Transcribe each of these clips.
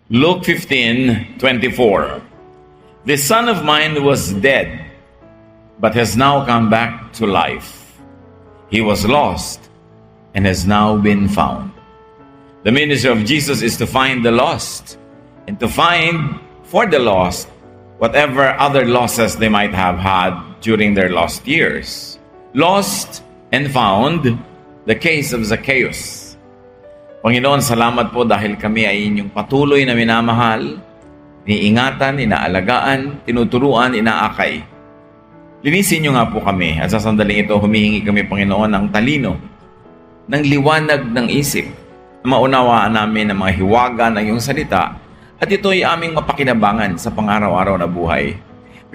Luke 15:24. This son of mine was dead, but has now come back to life. He was lost and has now been found. The ministry of Jesus is to find the lost and to find for the lost whatever other losses they might have had during their lost years. Lost and found, the case of Zacchaeus. Panginoon, salamat po dahil kami ay inyong patuloy na minamahal, iniingatan, inaalagaan, tinuturuan, inaakay. Linisin niyo nga po kami at sa sandaling ito humihingi kami, Panginoon, ng talino, ng liwanag ng isip, na maunawaan namin ang mga hiwaga ng iyong salita at ito ay aming mapakinabangan sa pang-araw-araw na buhay.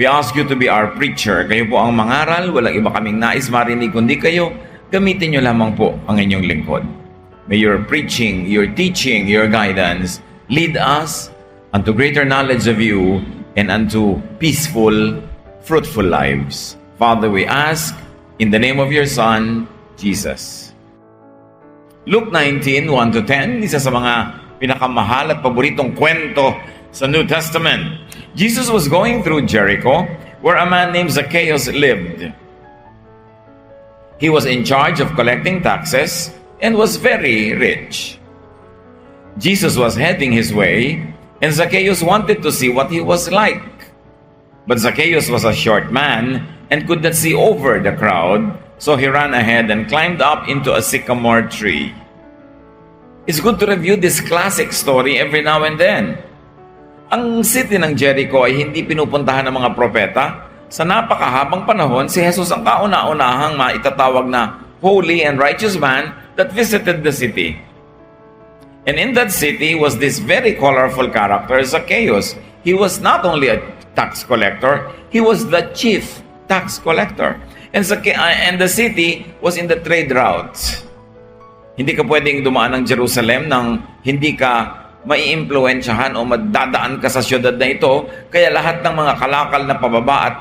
We ask you to be our preacher. Kayo po ang mangaral, walang iba kaming nais marinig kundi kayo. Gamitin niyo lamang po ang inyong lingkod. May your preaching, your teaching, your guidance lead us unto greater knowledge of you and unto peaceful, fruitful lives. Father, we ask in the name of your Son, Jesus. Luke 19:1-10, isa sa mga pinakamahal at paboritong kwento sa New Testament. Jesus was going through Jericho where a man named Zacchaeus lived. He was in charge of collecting taxes and was very rich. Jesus was heading his way, and Zacchaeus wanted to see what he was like. But Zacchaeus was a short man and could not see over the crowd, so he ran ahead and climbed up into a sycamore tree. It's good to review this classic story every now and then. Ang city ng Jericho ay hindi pinupuntahan ng mga propeta. Sa napakahabang panahon, si Jesus ang kauna-unahang maitatawag na holy and righteous man that visited the city. And in that city was this very colorful character, Zacchaeus. He was not only a tax collector, he was the chief tax collector. And the city was in the trade routes. Hindi ka pwedeng dumaan ng Jerusalem nang hindi ka maiimpluwensyahan o madadaan ka sa syudad na ito. Kaya lahat ng mga kalakal na pababa at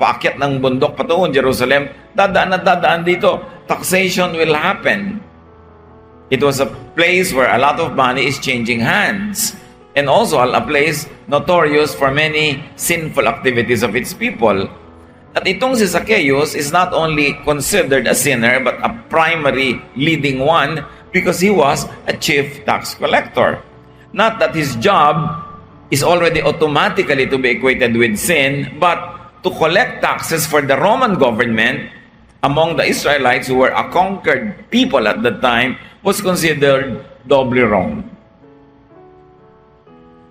paakyat ng bundok patungong Jerusalem, dadaan at dadaan dito. Taxation will happen. It was a place where a lot of money is changing hands, and also a place notorious for many sinful activities of its people. At itong si Zacchaeus is not only considered a sinner but a primary leading one because he was a chief tax collector. Not that his job is already automatically to be equated with sin, but to collect taxes for the Roman government among the Israelites who were a conquered people at that time was considered doubly wrong.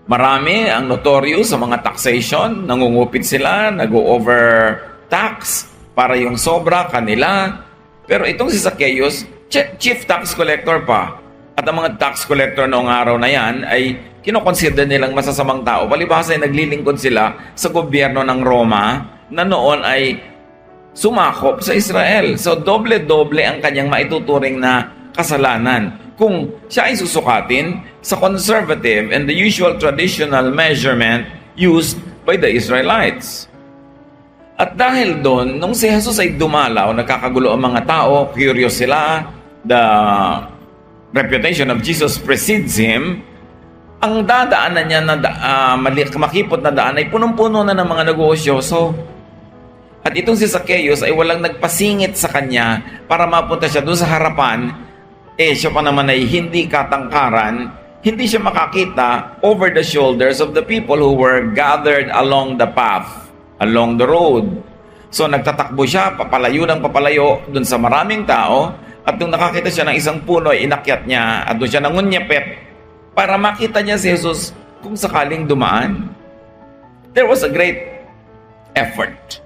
Marami ang notorious sa mga taxation, nangungupit sila, nag-overtax para yung sobra kanila. Pero itong si Zacchaeus, chief tax collector pa. At ang mga tax collector noong araw na yan ay kinoconsider nilang masasamang tao. Palibhasa ay naglilingkod sila sa gobyerno ng Roma na noon ay sumakop sa Israel. So doble-doble ang kanyang maituturing na kasalanan kung siya ay susukatin sa conservative and the usual traditional measurement used by the Israelites. At dahil doon, nung si Jesus ay dumalaw, nagkakagulo ang mga tao, curious sila, the reputation of Jesus precedes him, ang dadaanan niya na makipot na daan ay punong-puno na ng mga negosyoso. At itong si Zacchaeus ay walang nagpasingit sa kanya para mapunta siya doon sa harapan. Siya pa naman ay hindi katangkaran, hindi siya makakita over the shoulders of the people who were gathered along the path, along the road. So nagtatakbo siya, papalayo ng papalayo doon sa maraming tao. At nung nakakita siya ng isang puno, inakyat niya at doon siya nangunyapit para makita niya si Jesus kung sakaling dumaan. There was a great effort.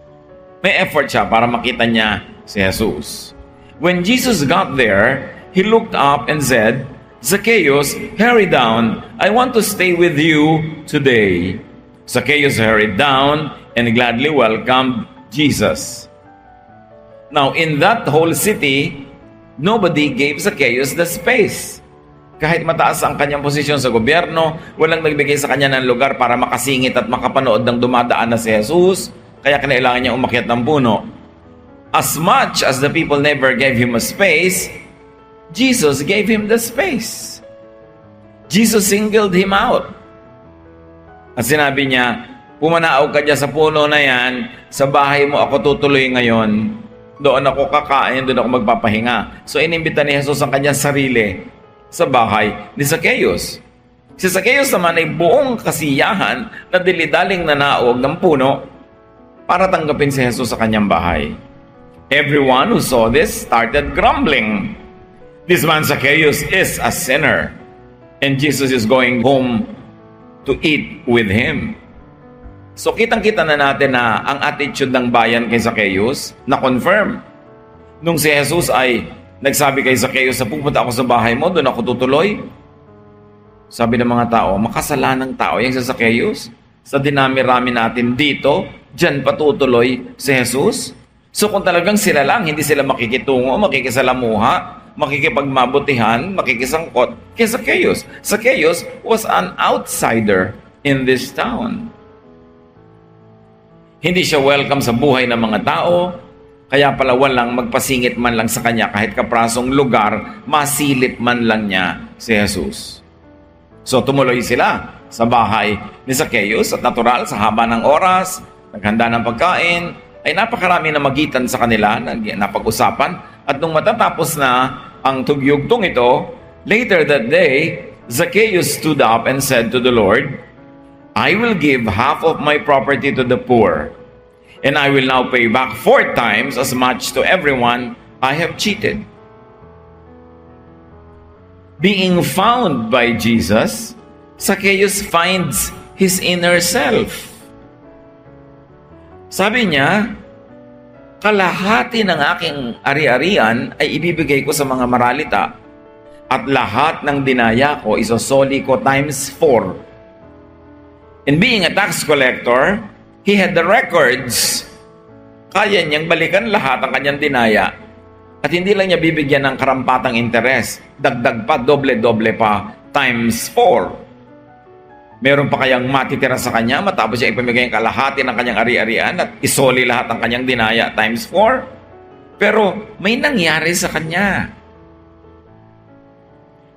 May effort siya para makita niya si Jesus. When Jesus got there, he looked up and said, Zacchaeus, hurry down. I want to stay with you today. Zacchaeus hurried down and gladly welcomed Jesus. Now, in that whole city, nobody gave Zacchaeus the space. Kahit mataas ang kanyang posisyon sa gobyerno, walang nagbigay sa kanya ng lugar para makasingit at makapanood ng dumadaan na si Jesus, kaya kinailangan niya umakyat ng puno. As much as the people never gave him a space, Jesus gave him the space. Jesus singled him out. At sinabi niya, pumanaaw ka dyan sa puno na yan, sa bahay mo ako tutuloy ngayon, doon ako kakain, doon ako magpapahinga. So inimbita ni Jesus ang kanyang sarili sa bahay ni Zacchaeus. Si Zacchaeus naman ay buong kasiyahan na dilidaling nanaog ng puno para tanggapin si Jesus sa kanyang bahay. Everyone who saw this started grumbling. This man Zacchaeus is a sinner, and Jesus is going home to eat with him. So kitang-kita na natin na ang attitude ng bayan kay Zacchaeus na-confirm. Nung si Jesus ay nagsabi kay Zacchaeus na pupunta ako sa bahay mo, doon ako tutuloy. Sabi ng mga tao, makasalanang tao yung si Zacchaeus. Sa dinami-rami natin dito, dyan patutuloy si Jesus. So kung talagang sila lang, hindi sila makikitungo, makikisalamuha, makikipagmabutihan, makikisangkot kay Zacchaeus. Zacchaeus was an outsider in this town. Hindi siya welcome sa buhay ng mga tao, kaya pala walang magpasingit man lang sa kanya kahit kaprasong lugar, masilip man lang niya si Jesus. So tumuloy sila sa bahay ni Zacchaeus at natural sa haba ng oras, naghanda ng pagkain, ay napakarami na magitan sa kanila, napag-usapan, at nung matatapos na ang tugyugtong ito, later that day, Zacchaeus stood up and said to the Lord, I will give half of my property to the poor, and I will now pay back 4 times as much to everyone I have cheated. Being found by Jesus, Zacchaeus finds his inner self. Sabi niya, kalahati ng aking ari-arian ay ibibigay ko sa mga maralita at lahat ng dinaya ko isosoli ko times 4. And being a tax collector, he had the records. Kaya niyang balikan lahat ang kanyang dinaya. At hindi lang niya bibigyan ng karampatang interes. Dagdag pa, doble-doble pa, times 4. Meron pa kayang matitira sa kanya matapos siya ipamigay ang kalahati ng kanyang ari-arian at isoli lahat ng kanyang dinaya times 4? Pero may nangyari sa kanya.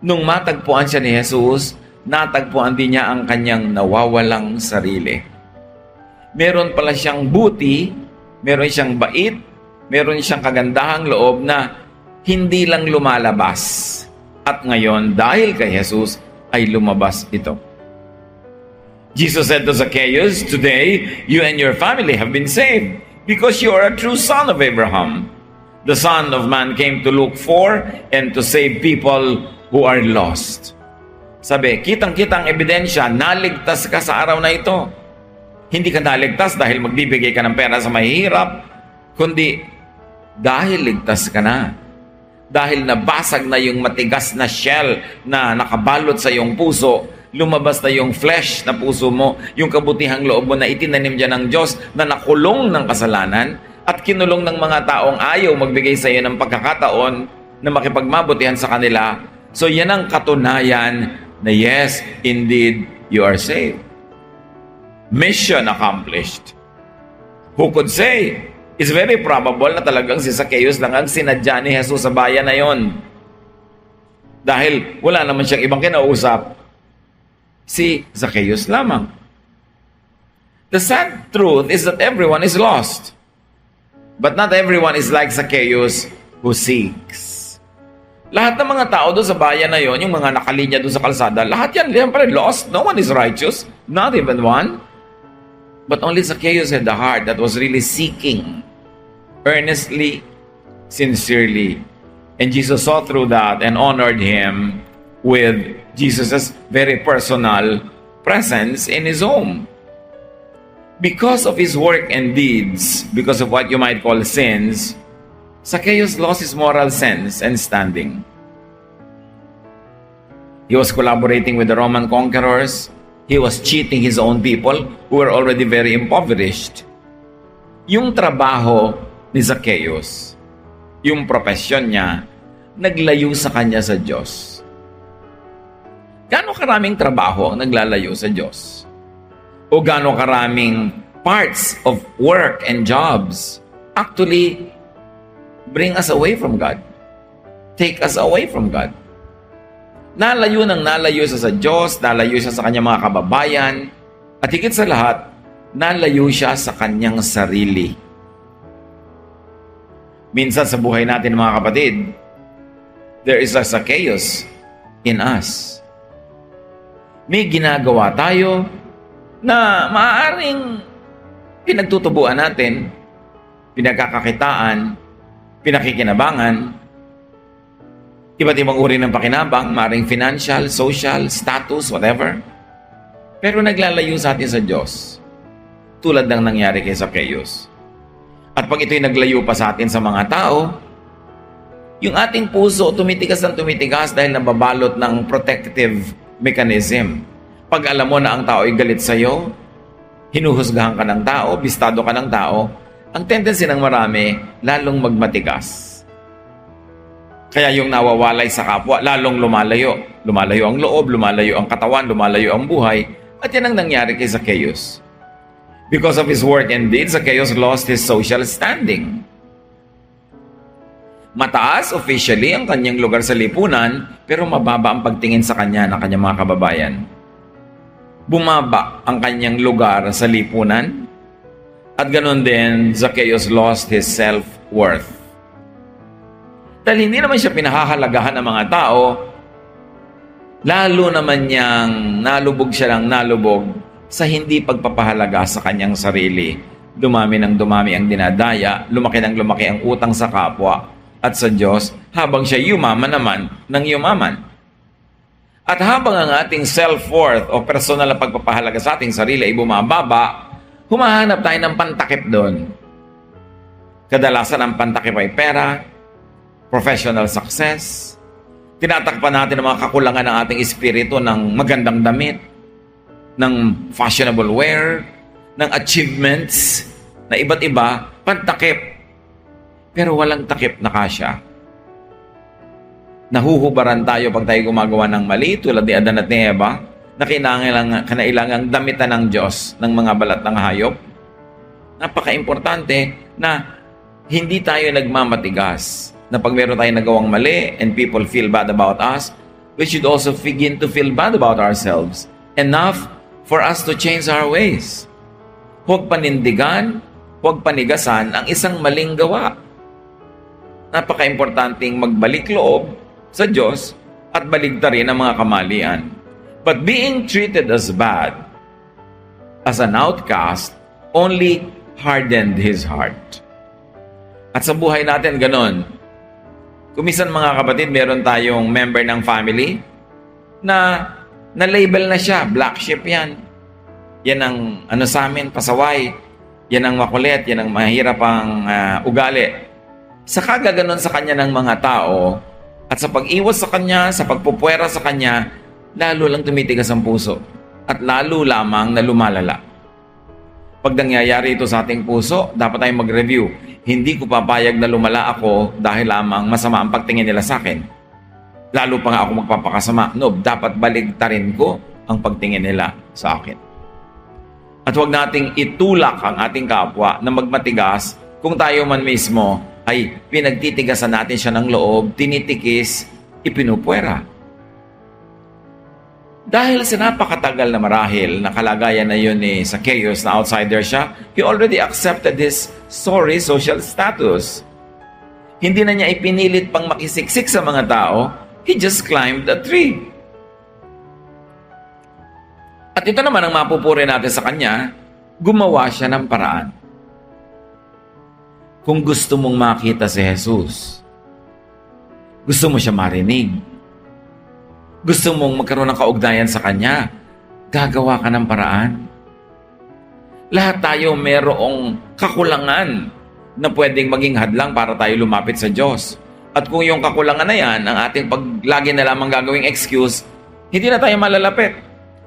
Nung matagpuan siya ni Jesus, natagpuan din niya ang kanyang nawawalang sarili. Meron pala siyang buti, meron siyang bait, meron siyang kagandahang loob na hindi lang lumalabas. At ngayon, dahil kay Jesus, ay lumabas ito. Jesus said to Zacchaeus, today, you and your family have been saved because you are a true son of Abraham. The Son of Man came to look for and to save people who are lost. Sabi, kitang-kitang ebidensya, naligtas ka sa araw na ito. Hindi ka naligtas dahil magbibigay ka ng pera sa mahihirap, kundi dahil ligtas ka na. Dahil nabasag na yung matigas na shell na nakabalot sa iyong puso, lumabas na yung flesh na puso mo, yung kabutihang loob mo na itinanim dyan ng Diyos na nakulong ng kasalanan at kinulong ng mga taong ayaw magbigay sa iyo ng pagkakataon na makipagmabutihan sa kanila. So yan ang katunayan na yes, indeed, you are saved. Mission accomplished. Who could say? It's very probable na talagang si Zacchaeus lang ang sinadya ni Jesus sa bayan na yon. Dahil wala naman siyang ibang kinausap. Si Zacchaeus lamang. The sad truth is that everyone is lost. But not everyone is like Zacchaeus who seeks. Lahat ng mga tao doon sa bayan na yon, yung mga nakalinya doon sa kalsada, lahat yan pa rin lost. No one is righteous. Not even one. But only Zacchaeus had the heart that was really seeking, earnestly, sincerely. And Jesus saw through that and honored him with Jesus' very personal presence in his home. Because of his work and deeds, because of what you might call sins, Zacchaeus lost his moral sense and standing. He was collaborating with the Roman conquerors. He was cheating his own people who were already very impoverished. Yung trabaho ni Zacchaeus, yung profesyon niya, naglayo sa kanya sa Diyos. Gaano karaming trabaho ang naglalayo sa Diyos? O gaano karaming parts of work and jobs actually bring us away from God? Take us away from God. Nalayo siya sa Diyos, nalayo siya sa kanyang mga kababayan, At higit sa lahat, nalayo siya sa kanyang sarili. Minsan sa buhay natin mga kapatid, there is a Zacchaeus in us. May ginagawa tayo na maaaring pinagtutubuan natin, pinagkakakitaan, pinakikinabangan, iba't ibang uri ng pakinabang, maaaring financial, social, status, whatever. Pero naglalayo sa atin sa Diyos, tulad ng nangyari kay Zacchaeus. At pag ito'y naglayo pa sa atin sa mga tao, yung ating puso tumitigas ng tumitigas dahil nababalot ng protective mechanism. Pag alam mo na ang tao ay galit sa'yo, hinuhusgahan ka ng tao, bistado ka ng tao, ang tendency ng marami, lalong magmatigas. Kaya yung nawawalay sa kapwa, lalong lumalayo. Lumalayo ang loob, lumalayo ang katawan, lumalayo ang buhay. At yan ang nangyari kay Zacchaeus. Because of his work and deeds, Zacchaeus lost his social standing. Mataas officially ang kanyang lugar sa lipunan, pero mababa ang pagtingin sa kanya ng kanyang mga kababayan. Bumaba ang kanyang lugar sa lipunan, at ganoon din, Zacchaeus lost his self-worth. Dahil hindi naman siya pinahahalagahan ng mga tao, lalo naman niyang nalubog siya ng nalubog sa hindi pagpapahalaga sa kanyang sarili. Dumami ng dumami ang dinadaya, lumaki ng lumaki ang utang sa kapwa at sa Diyos, habang siya yumaman naman ng yumaman. At habang ang ating self-worth o personal na pagpapahalaga sa ating sarili ay bumababa, humahanap tayo ng pantakip doon. Kadalasan ang pantakip ay pera, professional success, tinatakpan natin ang mga kakulangan ng ating espiritu ng magandang damit, ng fashionable wear, ng achievements na iba't iba, pantakip. Pero walang takip na kasya. Nahuhubaran tayo pag tayo gumagawa ng mali, tulad ni Adan at ni Eva, na kinailangang damitan ng Diyos ng mga balat ng hayop. Napaka-importante na hindi tayo nagmamatigas. Na pag meron tayong nagawang mali and people feel bad about us, we should also begin to feel bad about ourselves. Enough for us to change our ways. Huwag panindigan, huwag panigasan ang isang maling gawa. Napaka-importanting magbalik loob sa Diyos at baligtarin ang mga kamalian. But being treated as bad, as an outcast, only hardened his heart. At sa buhay natin, ganon. Kumisan mga kapatid, meron tayong member ng family na na-label na siya, black sheep yan. Yan ang sa amin, pasaway. Yan ang makulit, yan ang mahirap ang ugali. Sa kagaganon sa kanya ng mga tao, at sa pag-iwas sa kanya, sa pagpupwera sa kanya, lalo lang tumitigas ang puso. At lalo lamang na lumalala. Pag nangyayari ito sa ating puso, dapat tayong mag-review. Hindi ko papayag na lumala ako dahil lamang masama ang pagtingin nila sa akin. Lalo pa nga ako magpapakasama. No, dapat baligtarin ko ang pagtingin nila sa akin. At huwag nating itulak ang ating kapwa na magmatigas kung tayo man mismo ay pinagtitigasan natin siya ng loob, tinitikis, ipinupwera. Dahil sa napakatagal na marahil na kalagayan na yun ni Zacchaeus na outsider siya, he already accepted his sorry social status. Hindi na niya ipinilit pang makisiksik sa mga tao, he just climbed a tree. At ito naman ang mapupuri natin sa kanya, gumawa siya ng paraan. Kung gusto mong makita si Jesus, gusto mo siya marinig, gusto mong magkaroon ng kaugnayan sa kanya, gagawa ka ng paraan. Lahat tayo merong kakulangan na pwedeng maging hadlang para tayo lumapit sa Diyos. At kung yung kakulangan na yan, ang ating lagi na lamang gagawing excuse, hindi na tayo malalapit.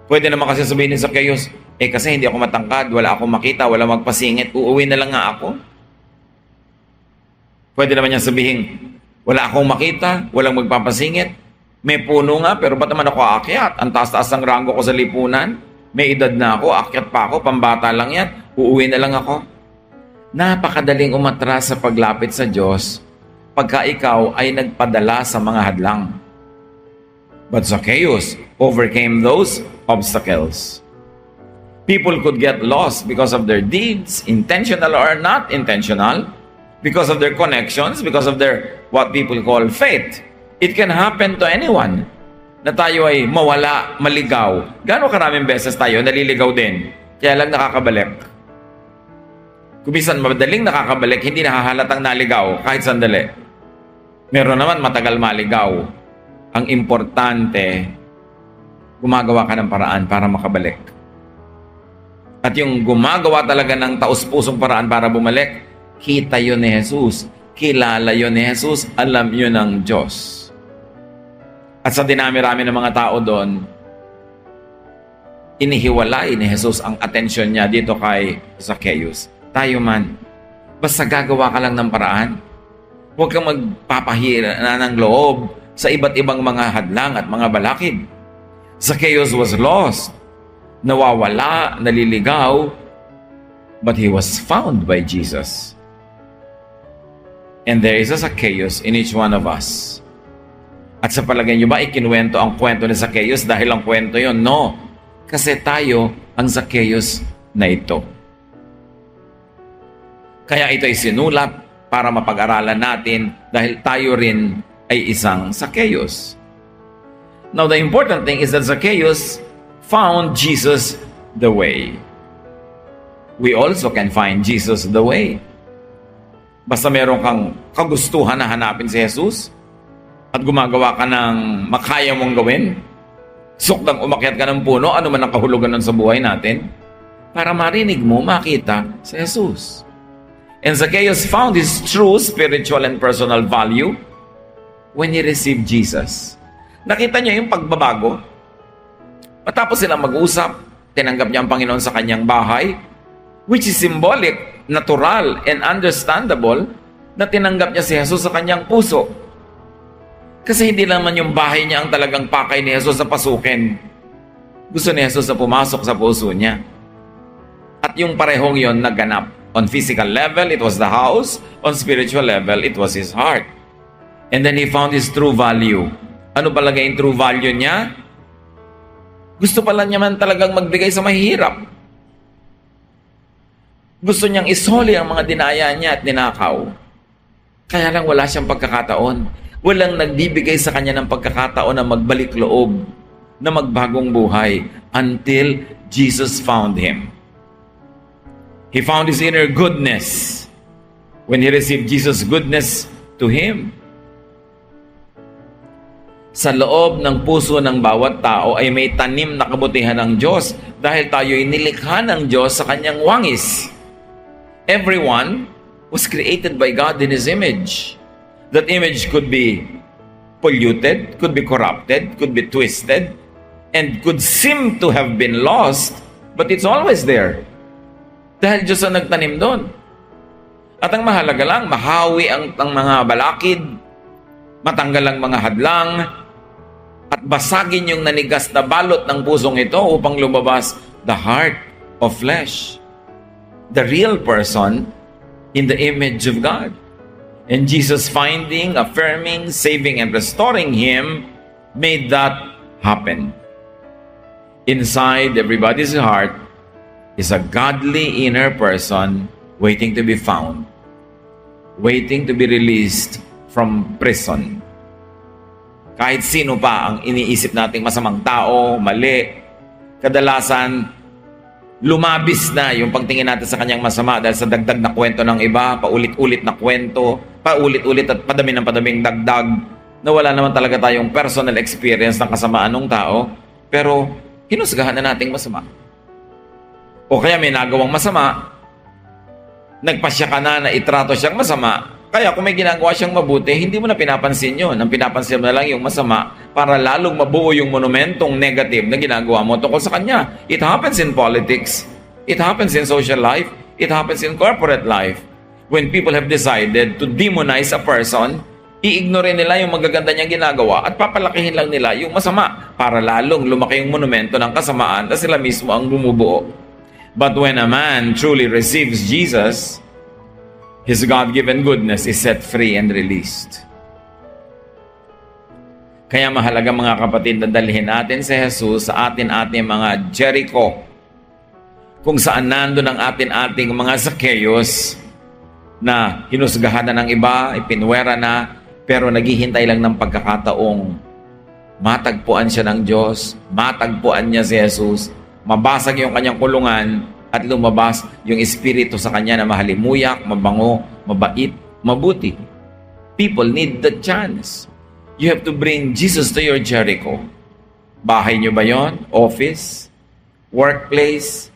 Pwede naman kasi sabihin ni Zacchaeus, kasi hindi ako matangkad, wala akong makita, wala magpasingit, uuwi na lang nga ako. Pwede naman niya sabihin, wala akong makita, walang magpapasingit, may puno nga, pero ba't naman ako aakyat? Ang taas-taas ng ranggo ko sa lipunan, may edad na ako, aakyat pa ako, pambata lang yan, uuwi na lang ako. Napakadaling umatras sa paglapit sa Diyos pagka ikaw ay nagpadala sa mga hadlang. But Zacchaeus overcame those obstacles. People could get lost because of their deeds, intentional or not intentional, because of their connections, because of their what people call faith. It can happen to anyone na tayo ay mawala, maligaw. Gaano karaming beses tayo naliligaw din, kaya lang nakakabalik. Kumisan madaling nakakabalik, hindi nahahalatang naligaw kahit sandali. Meron naman matagal maligaw. Ang importante, gumagawa ka ng paraan para makabalik. At yung gumagawa talaga ng taus-pusong paraan para bumalik, kita yun ni Jesus. Kilala yun ni Jesus. Alam yun ng Diyos. At sa dinami-rami ng mga tao doon, inihiwalay ni Jesus ang atensyon niya dito kay Zacchaeus. Tayo man, basta gagawa ka lang ng paraan. Huwag kang magpapahira ng loob sa iba't ibang mga hadlang at mga balakid. Zacchaeus was lost, nawawala, naliligaw, but he was found by Jesus. And there is a Zacchaeus in each one of us. At sa palagay niyo ba, ikinuwento ang kwento ni Zacchaeus dahil ang kwento yon? No. Kasi tayo ang Zacchaeus na ito. Kaya ito ay sinulat para mapag-aralan natin dahil tayo rin ay isang Zacchaeus. Now, the important thing is that Zacchaeus found Jesus the way. We also can find Jesus the way. Basta meron kang kagustuhan na hanapin si Jesus at gumagawa ka ng makaya mong gawin, sukdang umakyat ka ng puno, ano man ang kahulugan nun sa buhay natin, para marinig mo, makita si Jesus. And Zacchaeus found his true spiritual and personal value when he received Jesus. Nakita niya yung pagbabago. Matapos silang mag-usap, tinanggap niya ang Panginoon sa kanyang bahay, which is symbolic, natural, and understandable na tinanggap niya si Jesus sa kanyang puso. Kasi hindi naman yung bahay niya ang talagang pakay ni Jesus na pasukin. Gusto ni Jesus na pumasok sa puso niya. At yung parehong yon naganap. On physical level, it was the house. On spiritual level, it was his heart. And then he found his true value. Ano palagay yung true value niya? Gusto pala niya man talagang magbigay sa mahihirap. Gusto niyang isoli ang mga dinaya niya at ninakaw. Kaya lang wala siyang pagkakataon. Walang nagbibigay sa kanya ng pagkakataon na magbalik loob, na magbagong buhay, until Jesus found him. He found his inner goodness when he received Jesus' goodness to him. Sa loob ng puso ng bawat tao ay may tanim na kabutihan ng Diyos dahil tayo'y nilikha ng Diyos sa kanyang wangis. Everyone was created by God in His image. That image could be polluted, could be corrupted, could be twisted, and could seem to have been lost, but it's always there. Dahil Diyos ang nagtanim doon. At ang mahalaga lang, mahawi ang mga balakid, matanggal ang mga hadlang, at basagin yung nanigas na balot ng pusong ito upang lumabas the heart of flesh. The real person in the image of God. And Jesus finding, affirming, saving, and restoring him made that happen. Inside everybody's heart is a godly inner person waiting to be found, waiting to be released from prison. Kahit sino pa ang iniisip nating masamang tao, mali, kadalasan lumabis na yung pagtingin natin sa kanyang masama dahil sa dagdag na kwento ng iba, paulit-ulit na kwento, paulit-ulit at padami ng padaming dagdag, na wala naman talaga tayong personal experience ng kasamaan ng tao, pero hinusgahan na nating masama. O kaya may nagawang masama, nagpasya ka na itrato siyang masama, kaya kung may ginagawa siyang mabuti, hindi mo na pinapansin yun. Ang pinapansin mo na lang yung masama para lalong mabuo yung monumentong negative na ginagawa mo tungkol sa kanya. It happens in politics. It happens in social life. It happens in corporate life. When people have decided to demonize a person, i-ignore nila yung magaganda niyang ginagawa at papalakihin lang nila yung masama para lalong lumaki yung monumento ng kasamaan na sila mismo ang bumubuo. But when a man truly receives Jesus, his God-given goodness is set free and released. Kaya mahalaga mga kapatid na dalhin natin si Jesus sa ating mga Jericho. kung saan nandun ang ating mga Zacchaeus na hinusgahan na ng iba, ipinwera na, pero naghihintay lang ng pagkakataong matagpuan siya ng Diyos, matagpuan niya si Jesus, mabasag yung kanyang kulungan, at lumabas yung Espiritu sa kanya na mahalimuyak, mabango, mabait, mabuti. People need the chance. You have to bring Jesus to your Jericho. Bahay niyo ba yon? Office? Workplace?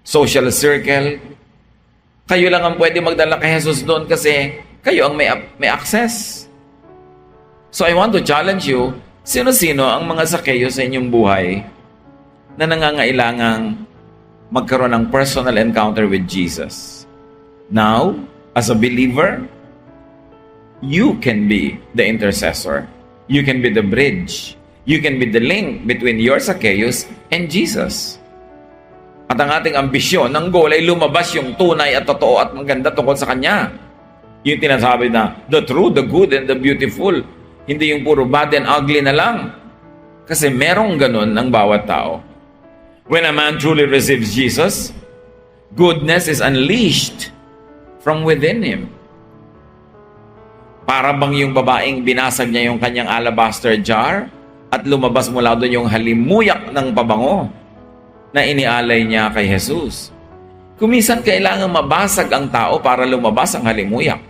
Social circle? Kayo lang ang pwede magdala kay Jesus doon kasi kayo ang may access. So I want to challenge you, sino-sino ang mga Zacchaeus sa inyong buhay na nangangailangang magkaroon ng personal encounter with Jesus? Now, as a believer, you can be the intercessor. You can be the bridge. You can be the link between your Zacchaeus and Jesus. At ang ating ambisyon, ng goal ay lumabas yung tunay at totoo at maganda tungkol sa Kanya. Yung tinasabi na, the true, the good, and the beautiful. Hindi yung puro bad and ugly na lang. Kasi merong ganun ng bawat tao. When a man truly receives Jesus, goodness is unleashed from within him. Para bang yung babaeng binasag niya yung kanyang alabaster jar at lumabas mula doon yung halimuyak ng pabango na inialay niya kay Jesus. Kuminsan kailangan mabasag ang tao para lumabas ang halimuyak.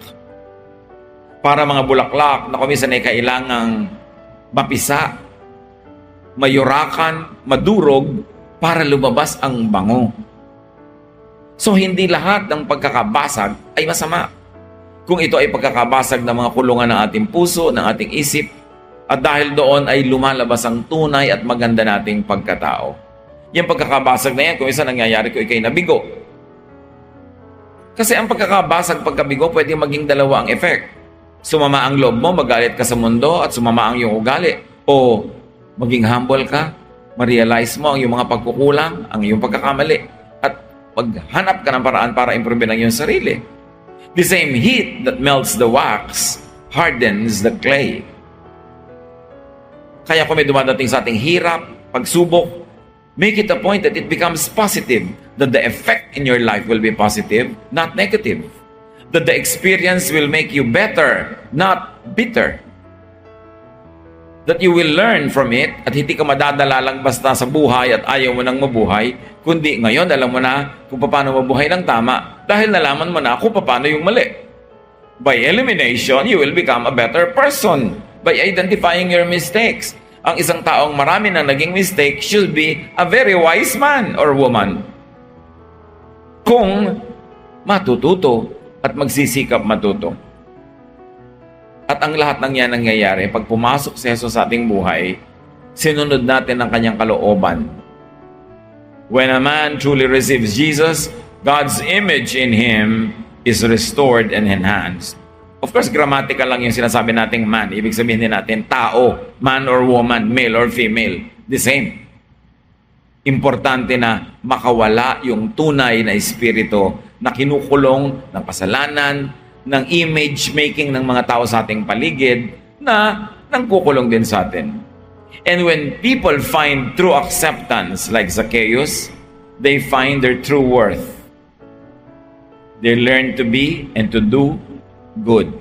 Para mga bulaklak na kuminsan ay kailangang mapisa, mayurakan, madurog, para lumabas ang bango. So, hindi lahat ng pagkakabasag ay masama. Kung ito ay pagkakabasag ng mga kulungan ng ating puso, ng ating isip, at dahil doon ay lumalabas ang tunay at maganda nating pagkatao. Yung pagkakabasag na yan, kung isa nangyayari ko, ikay nabigo. Kasi ang pagkakabasag, pagkabigo, pwede maging dalawa ang effect. Sumama ang loob mo, magalit ka sa mundo, at sumama ang iyong ugali. O maging humble ka, ma-realize mo ang iyong mga pagkukulang, ang iyong pagkakamali, at maghanap ka ng paraan para improve ang iyong sarili. The same heat that melts the wax hardens the clay. Kaya kung may dumadating sa ating hirap, pagsubok, make it a point that it becomes positive, that the effect in your life will be positive, not negative. That the experience will make you better, not bitter. That you will learn from it at hindi ka madadala lang basta sa buhay at ayaw mo nang mabuhay, kundi ngayon alam mo na kung paano mabuhay ng tama dahil nalaman mo na kung paano yung mali. By elimination, you will become a better person by identifying your mistakes. Ang isang taong marami na naging mistake should be a very wise man or woman. Kung matututo at magsisikap matuto. At ang lahat ng yan nangyayari, pag pumasok si Jesus sa ating buhay, sinunod natin ang kanyang kalooban. When a man truly receives Jesus, God's image in him is restored and enhanced. Of course, grammatical lang yung sinasabi nating man. Ibig sabihin din natin, tao, man or woman, male or female. The same. Importante na makawala yung tunay na espiritu na kinukulong ng kasalanan, ng image making ng mga tao sa ating paligid na nangkukulong din sa atin. And when people find true acceptance like Zacchaeus, they find their true worth. They learn to be and to do good.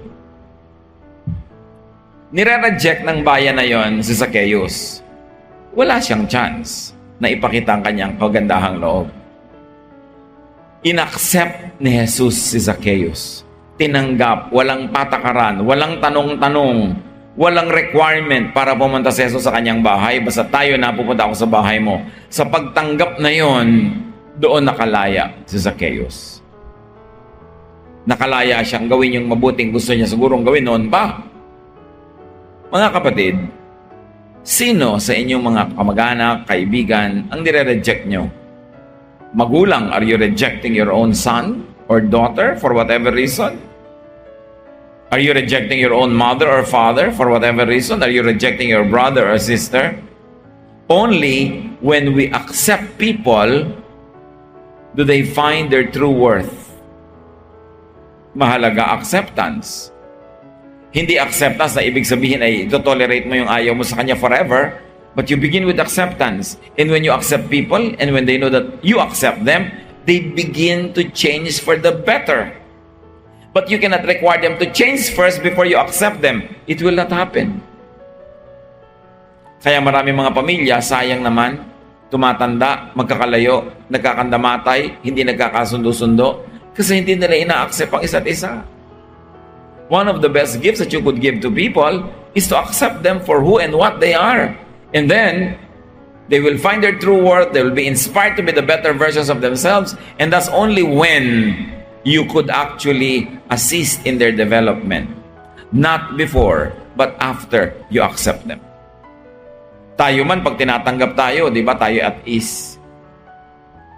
Nire-reject ng bayan na yon si Zacchaeus. Wala siyang chance na ipakita ang kanyang kagandahang loob. Inaccept ni Jesus si Zacchaeus. Tinanggap, walang patakaran, walang tanong-tanong, walang requirement para pumunta si Jesus sa kanyang bahay. Basta tayo na pupunta ako sa bahay mo. Sa pagtanggap na yon, doon nakalaya si Zacchaeus. Nakalaya siyang gawin yung mabuting gusto niya sigurong gawin noon pa. Mga kapatid, sino sa inyong mga kamag-anak, kaibigan ang nire-reject nyo? Magulang, are you rejecting your own son or daughter for whatever reason? Are you rejecting your own mother or father for whatever reason? Are you rejecting your brother or sister? Only when we accept people do they find their true worth. Mahalaga acceptance. Hindi acceptance na ibig sabihin ay ito-tolerate mo yung ayaw mo sa kanya forever, but you begin with acceptance. And when you accept people, and when they know that you accept them, they begin to change for the better. But you cannot require them to change first before you accept them. It will not happen. Kaya marami mga pamilya, sayang naman, tumatanda, magkakalayo, nagkakandamatay, hindi nagkakasundo-sundo, kasi hindi nila ina-accept ang isa't isa. One of the best gifts that you could give to people is to accept them for who and what they are. And then, they will find their true worth, they will be inspired to be the better versions of themselves, and that's only when you could actually assist in their development. Not before, but after you accept them. Tayo man, pag tinatanggap tayo, di ba, tayo at ease.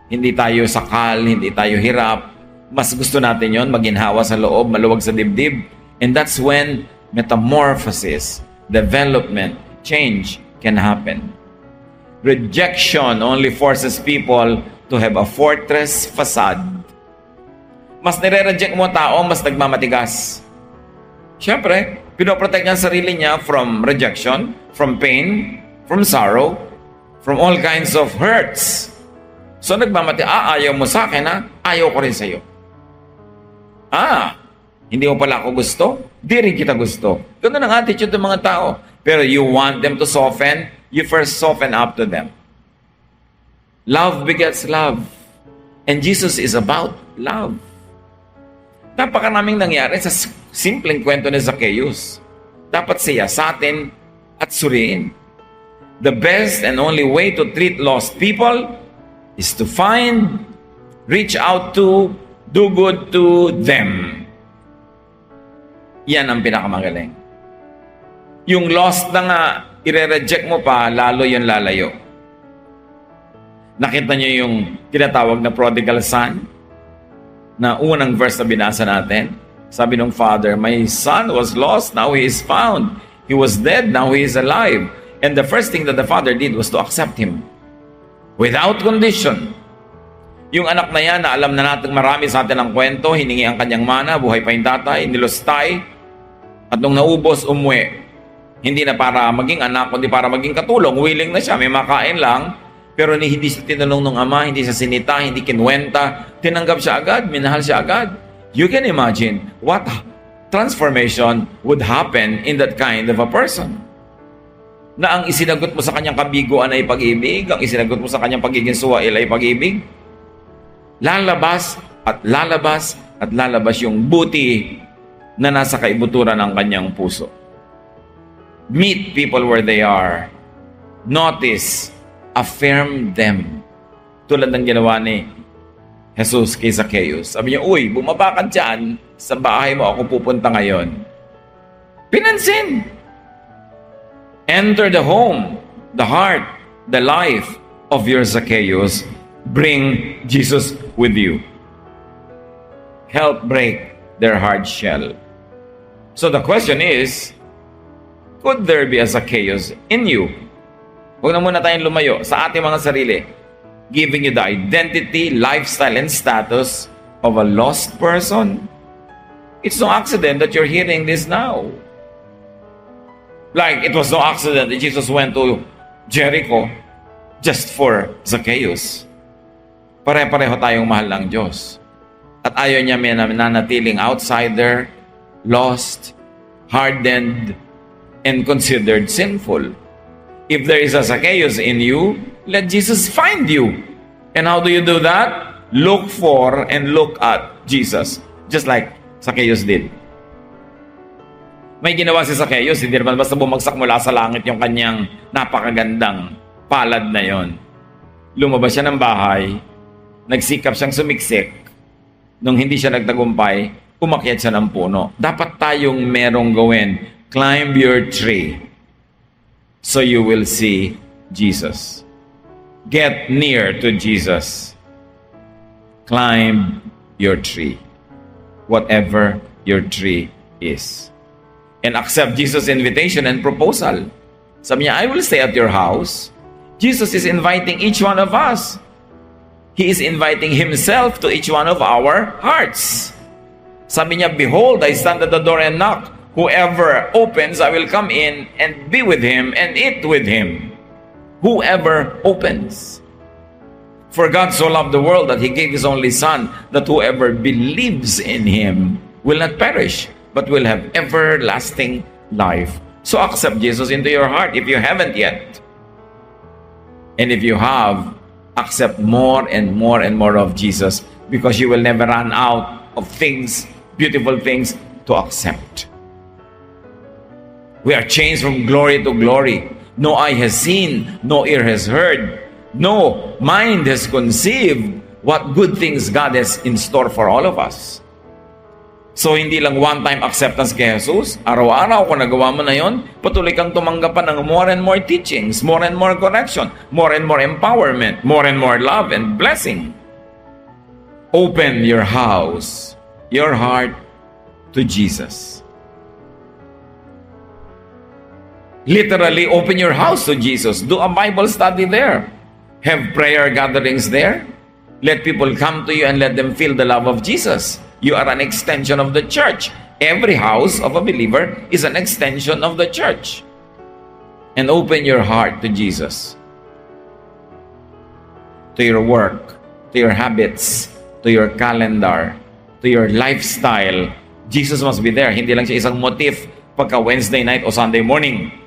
Hindi tayo sakal, hindi tayo hirap. Mas gusto natin yon, maginhawa sa loob, maluwag sa dibdib. And that's when metamorphosis, development, change can happen. Rejection only forces people to have a fortress facade. Mas nire-reject mo tao, mas nagmamatigas. Siyempre, pinoprotect niya ang sarili niya from rejection, from pain, from sorrow, from all kinds of hurts. So ayaw mo sa akin, ayaw ko rin sa'yo. Hindi mo pala ako gusto? Di rin kita gusto. Ganun ang attitude ng mga tao. Pero you want them to soften, you first soften up to them. Love begets love. And Jesus is about love. Napakaraming nangyari sa simpleng kwento ni Zacchaeus. Dapat siya sa atin at suriin. The best and only way to treat lost people is to find, reach out to, do good to them. Yan ang pinakamagaling. Yung lost na nga, ire-reject mo pa, lalo yung lalayo. Nakita niyo yung tinatawag na prodigal son? Na unang verse na binasa natin. Sabi ng father, my son was lost, now he is found. He was dead, now he is alive. And the first thing that the father did was to accept him. Without condition. Yung anak na yan, na alam na natin marami sa atin ang kwento, hiningi ang kanyang mana, buhay pa yung tatay, nilustay, at nung naubos, umuwi. Hindi na para maging anak, kundi para maging katulong. Willing na siya, may makain lang, pero hindi siya tinanong ng ama, hindi siya sinita, hindi kinwenta, tinanggap siya agad, minahal siya agad. You can imagine what transformation would happen in that kind of a person. Na ang isinagot mo sa kanyang kabiguan ay pag-ibig, ang isinagot mo sa kanyang pagiging suwail ay pag-ibig, lalabas at lalabas at lalabas yung buti na nasa kaibuturan ng kanyang puso. Meet people where they are. Notice, affirm them. Tulad ng ginawa ni Jesus kay Zacchaeus. Sabi niya, uy, bumaba ka dyan, sa bahay mo ako pupunta ngayon. Pinansin. Enter the home, the heart, the life of your Zacchaeus. Bring Jesus with you. Help break their hard shell. So the question is, could there be a Zacchaeus in you? Huwag na muna tayong lumayo sa ating mga sarili, giving you the identity, lifestyle, and status of a lost person. It's no accident that you're hearing this now. Like it was no accident that Jesus went to Jericho just for Zacchaeus. Pare-pareho tayong mahal ng Diyos. At ayaw niya may nanatiling outsider, lost, hardened, and considered sinful. If there is a Zacchaeus in you, let Jesus find you. And how do you do that? Look for and look at Jesus. Just like Zacchaeus did. May ginawa si Zacchaeus, hindi naman basta bumagsak mula sa langit yung kanyang napakagandang palad na yon. Lumabas siya ng bahay, nagsikap siyang sumiksik. Nung hindi siya nagtagumpay, umakyat siya ng puno. Dapat tayong merong gawin. Climb your tree so you will see Jesus. Get near to Jesus. Climb your tree. Whatever your tree is. And accept Jesus' invitation and proposal. Sabi niya, I will stay at your house. Jesus is inviting each one of us. He is inviting Himself to each one of our hearts. Sabi niya, behold, I stand at the door and knock. Whoever opens, I will come in and be with him and eat with him. Whoever opens. For God so loved the world that He gave His only Son, that whoever believes in Him will not perish, but will have everlasting life. So accept Jesus into your heart if you haven't yet. And if you have, accept more and more and more of Jesus, because you will never run out of things, beautiful things to accept. We are changed from glory to glory. No eye has seen, no ear has heard, no mind has conceived what good things God has in store for all of us. So, hindi lang one-time acceptance kay Jesus. Araw-araw, kung nagawa mo na yon, patuloy kang tumanggap pa ng more and more teachings, more and more correction, more and more empowerment, more and more love and blessing. Open your house, your heart to Jesus. Literally, open your house to Jesus. Do a Bible study there. Have prayer gatherings there. Let people come to you and let them feel the love of Jesus. You are an extension of the church. Every house of a believer is an extension of the church. And open your heart to Jesus. To your work, to your habits, to your calendar, to your lifestyle. Jesus must be there. Hindi lang siya isang motif pagka Wednesday night o Sunday morning.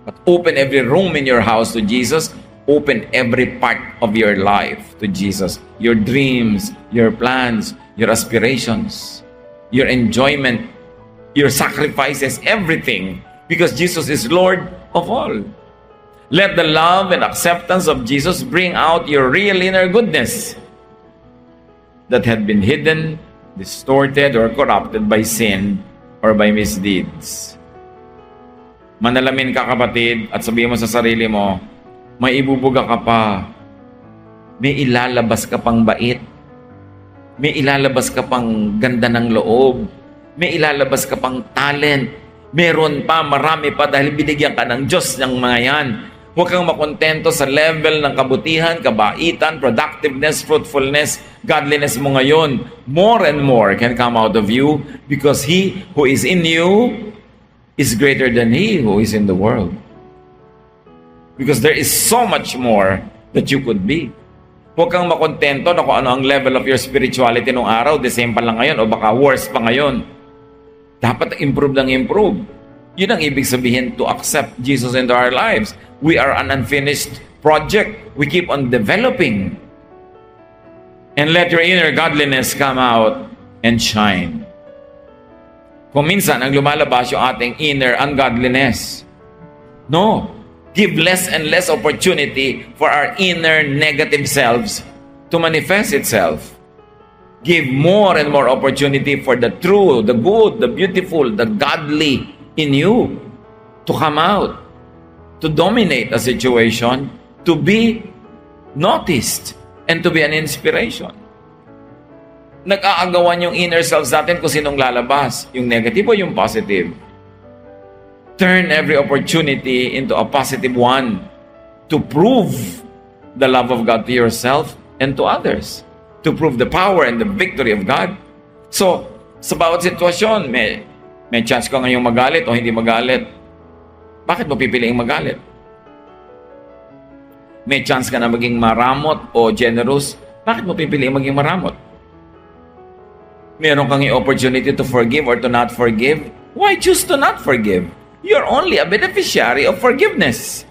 But open every room in your house to Jesus. Open every part of your life to Jesus. Your dreams, your plans, your aspirations, your enjoyment, your sacrifices, everything. Because Jesus is Lord of all. Let the love and acceptance of Jesus bring out your real inner goodness that had been hidden, distorted, or corrupted by sin or by misdeeds. Manalamin ka, kapatid, at sabihin mo sa sarili mo, may ibubuga ka pa. May ilalabas ka pang bait. May ilalabas ka pang ganda ng loob. May ilalabas ka pang talent. Meron pa, marami pa, dahil binigyan ka ng Diyos ng mga yan. Huwag kang makontento sa level ng kabutihan, kabaitan, productiveness, fruitfulness, godliness mo ngayon. More and more can come out of you because He who is in you is greater than he who is in the world. Because there is so much more that you could be. Huwag kang makontento na kung ano ang level of your spirituality nung araw, the same pa lang ngayon, o baka worse pa ngayon. Dapat improve ng improve. Yun ang ibig sabihin to accept Jesus into our lives. We are an unfinished project. We keep on developing. And let your inner godliness come out and shine. Kung minsan, ang lumalabas yung ating inner ungodliness. No. Give less and less opportunity for our inner negative selves to manifest itself. Give more and more opportunity for the true, the good, the beautiful, the godly in you to come out, to dominate a situation, to be noticed, and to be an inspiration. Nag-aagawan yung inner selves natin kung sinong lalabas, yung negative o yung positive. Turn every opportunity into a positive one to prove the love of God to yourself and to others. To prove the power and the victory of God. So, sa bawat sitwasyon, may chance ka ngayong magalit o hindi magalit. Bakit mo pipiliing magalit? May chance ka na maging maramot o generous. Bakit mo pipiliing maging maramot? Meron kang opportunity to forgive or to not forgive. Why choose to not forgive? You're only a beneficiary of forgiveness.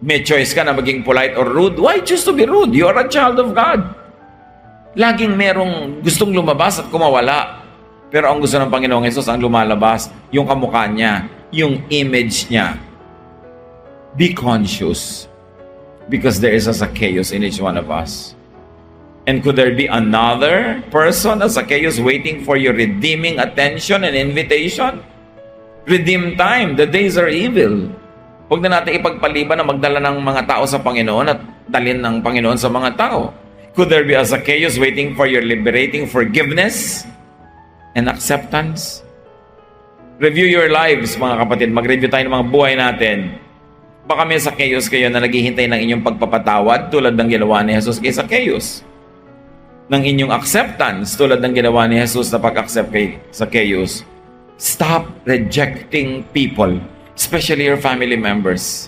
May choice ka na maging polite or rude. Why choose to be rude? You are a child of God. Laging merong gustong lumabas at kumawala. Pero ang gusto ng Panginoong Hesus, ang lumalabas, yung kamukha niya, yung image niya. Be conscious. Because there is a Zacchaeus in each one of us. And could there be another person, a Zacchaeus, waiting for your redeeming attention and invitation? Redeem time. The days are evil. Huwag na natin ipagpaliban na magdala ng mga tao sa Panginoon at dalhin ng Panginoon sa mga tao. Could there be a Zacchaeus waiting for your liberating forgiveness and acceptance? Review your lives, mga kapatid. Mag-review tayo ng mga buhay natin. Baka may Zacchaeus kayo na naghihintay ng inyong pagpapatawad tulad ng ginawa ni Jesus kay Zacchaeus. Ng inyong acceptance tulad ng ginawa ni Jesus na pag-accept kay Zacchaeus. Stop rejecting people, especially your family members.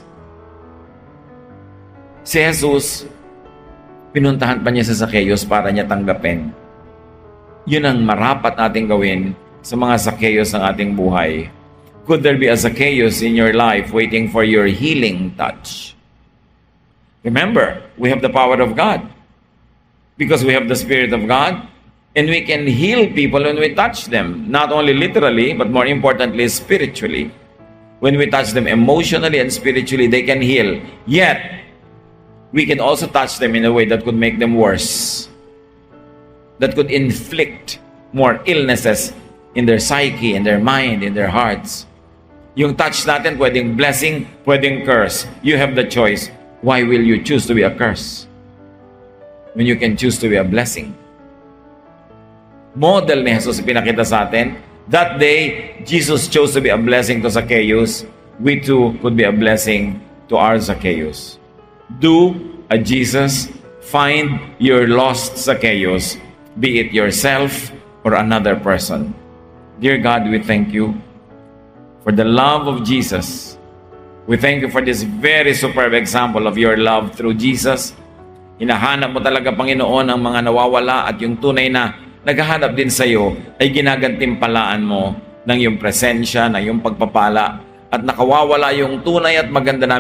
Si Jesus, pinuntahan pa niya sa Zacchaeus para niya tanggapin. Yun ang marapat nating gawin sa mga Zacchaeus ng ating buhay. Could there be a Zacchaeus in your life waiting for your healing touch? Remember, we have the power of God. Because we have the Spirit of God, and we can heal people when we touch them. Not only literally, but more importantly, spiritually. When we touch them emotionally and spiritually, they can heal. Yet, we can also touch them in a way that could make them worse. That could inflict more illnesses in their psyche, in their mind, in their hearts. Yung touch natin, pwedeng blessing, pwedeng curse. You have the choice. Why will you choose to be a curse when you can choose to be a blessing? Model ni Jesus pinakita sa atin. That day, Jesus chose to be a blessing to Zacchaeus. We too could be a blessing to our Zacchaeus. Do a Jesus, find your lost Zacchaeus, be it yourself or another person. Dear God, we thank you for the love of Jesus. We thank you for this very superb example of your love through Jesus. Hinahanap mo talaga, Panginoon, ang mga nawawala at yung tunay na naghahanap din sa iyo ay ginagantimpalaan mo ng iyong presensya, ng iyong pagpapala at nakawawala yung tunay at maganda namin